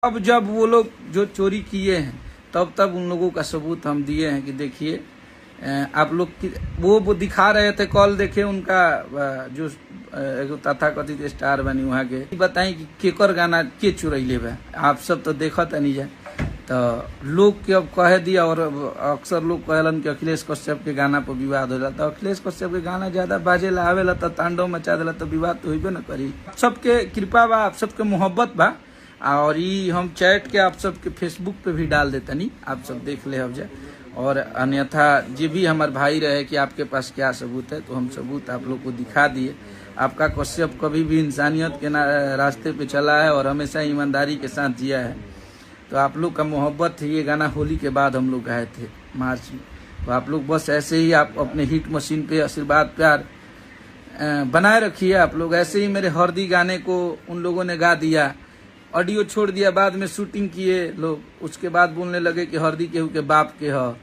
अब जब वो लोग जो चोरी किए हैं तब उन लोगों का सबूत हम दिए हैं कि देखिए आप लोग वो दिखा रहे थे। कॉल देखे उनका जो तथाकथित स्टार बनी वहाँ के बताई कि केकर गाना के चुरैले बा। आप सब तो देखत नहीं जाए तो लोग के अब कह दिया। और अक्सर लोग कहलन कि अखिलेश कश्यप के गाना पर विवाद हो जाता। अखिलेश कश्यप के गाना ज्यादा बाजे ला आवेला तो तांडव मचा देला तो विवाद तो होबे न करी। सबके कृपा बा, आप सबके मोहब्बत बा। और ये हम चैट के आप सबके फेसबुक पे भी डाल देते नहीं, आप सब देख ले अब जाए। और अन्यथा जो भी हमारे भाई रहे कि आपके पास क्या सबूत है तो हम सबूत आप लोग को दिखा दिए। आपका कश्यप कभी भी इंसानियत के रास्ते पे चला है और हमेशा ईमानदारी के साथ जिया है। तो आप लोग का मोहब्बत थी। ये गाना होली के बाद हम लोग गाए थे मार्च में। तो आप लोग बस ऐसे ही आप अपने हिट मशीन पे आशीर्वाद प्यार बनाए रखिए। आप लोग ऐसे ही मेरे हरदी गाने को उन लोगों ने गा दिया, ऑडियो छोड़ दिया, बाद में शूटिंग किए लोग, उसके बाद बोलने लगे कि हरदी केहू के बाप के ह।